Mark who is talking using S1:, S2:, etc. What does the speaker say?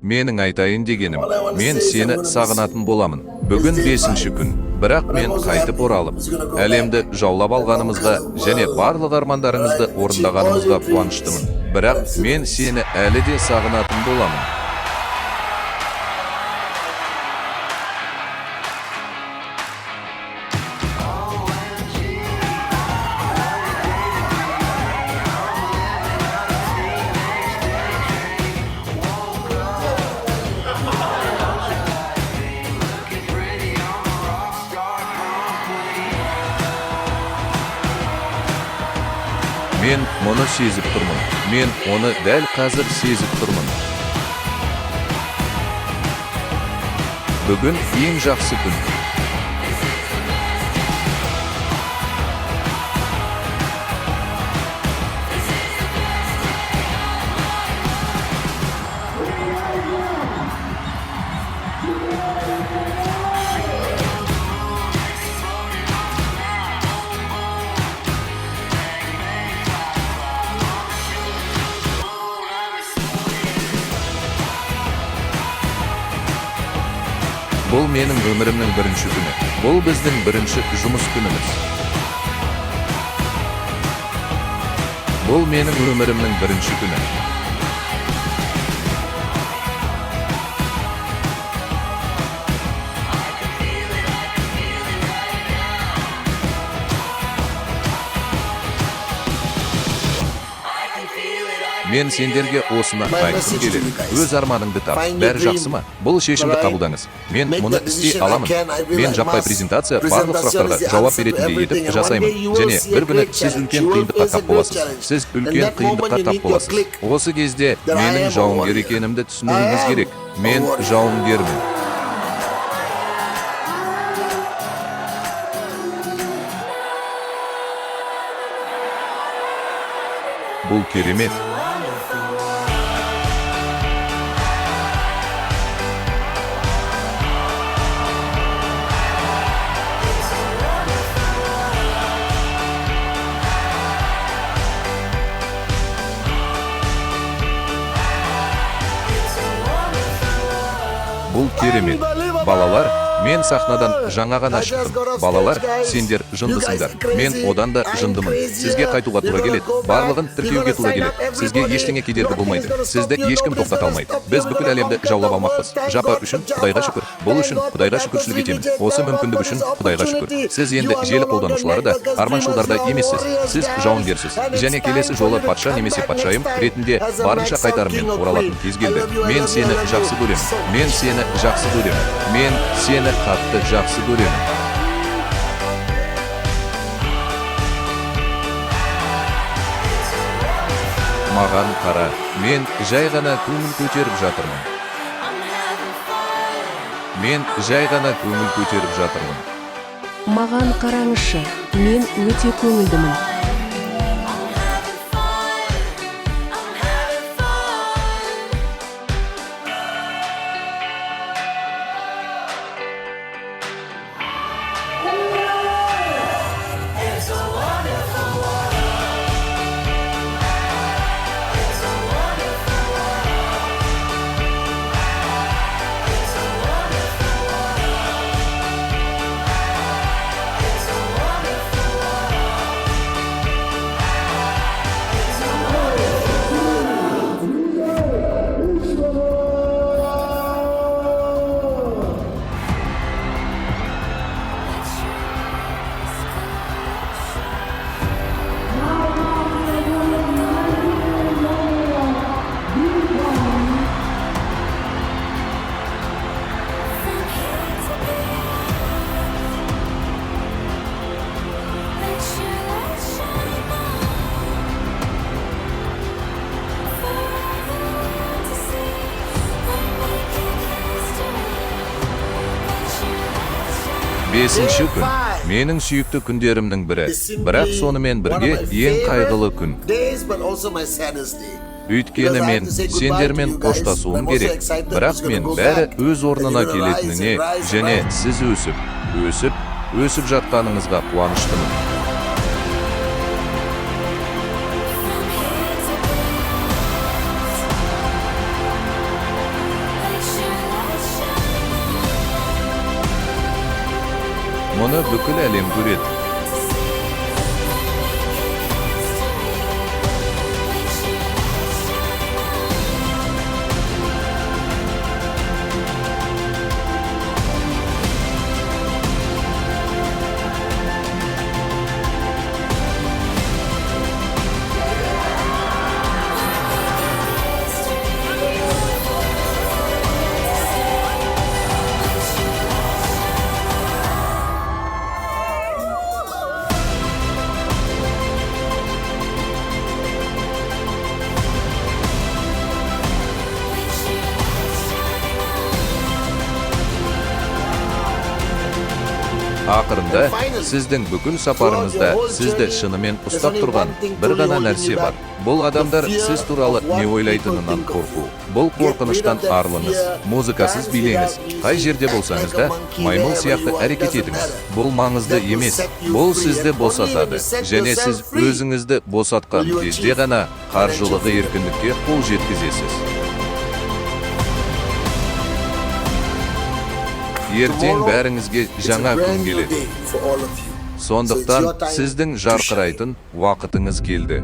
S1: Менің айтайын дегенім, мен сені сағынатын боламын. Бүгін 5-ші күн, бірақ мен қайтып оралып, әлемді жаулап алғанымызға және барлық армандарыңызды орындағанымызға қуаныштымын. Бірақ мен сені әлі де сағынатын боламын. Мен мұны сезіп тұрмын. Мен оны дәл қазір сезіп тұрмын. Бүгін ең жақсы күн. Бұл менің өмірімнің бірінші күні. Бұл біздің бірінші жұмыс күніміз. Бұл менің өмірімнің бірінші күні. Мен сендерге осыны айтқым келеді. Өз арманыңды тап. Бәрі жақсы ма? Бұл шешімді қабылдаңыз. Мен мұны істей аламын. Мен жаппай презентация барлық сұрақтарға жауап беретіндей етіп жасаймын. Және бір күні сіз үлкен қиындыққа тап боласыз. Сіз үлкен қиындыққа тап боласыз. Осы кезде менің жауынгер екенімді түсінуіңіз керек. Мен жауынгермін. Бұл керемет. Бұл керемет. Балалар, мен сахнадан жаңа ғана шықтым. Балалар, сендер жындысыңдар. Мен одан да жындымын. Сізге қайтуға тура келеді. Барлығын тіркеуге тура келеді. Сізге ештеңе кедергі болмайды. Сізді ешкім тоқтата алмайды. Біз бүкіл әлемді жаулап алмақпыз. Жапа үшін Құдайға шүкір. Бұл үшін Құдайға шүкіршілік етемін. Осы мүмкіндік үшін Құдайға шүкір. Сіз енді желі қолданушылары да, арманшылдар да емессіз. Сіз жауынгерсіз. Және келесі жолы патша немесе патшайым ретінде барынша қайтарыммен оралатын кез келді. Мен сені жақсы көремін. Мен сені жақсы көремін. Мен сені қатты жақсы көремін. Маған қара, мен жай ғана көңіл көтеріп жатырмын. Мен жай ғана көңіл көтеріп жатырмын.
S2: Маған қараңызшы, мен өте көңілдімін.
S1: Бесінші күн. Менің сүйікті күндерімнің бірі. Бірақ сонымен бірге ең қайғылы күн. Өйткені мен сендермен қоштасуым керек. Бірақ мен бәрі өз орнына келетініне және сіз өсіп жатқаныңызға қуаныштымын. Мұны бүкіл әлем көреді. Ақырында, сіздің бүкіл сапарыңызда сізді шынымен ұстап тұрған бір ғана нәрсе бар. Бұл адамдар сіз туралы не ойлайтынынан қорқу. Бұл қорқыныштан арылыңыз, музыкасыз билеңіз. Қай жерде болсаңыз да, маймыл сияқты әрекет етіңіз. Бұл маңызды емес. Бұл сізді босатады. Және сіз өзіңізді босатқан кезде ғана қаржылығы еркіндікке қол жеткізесіз. Ертең бәріңізге жаңа күн келеді. Сондықтан сіздің жарқырайтын уақытыңыз келді.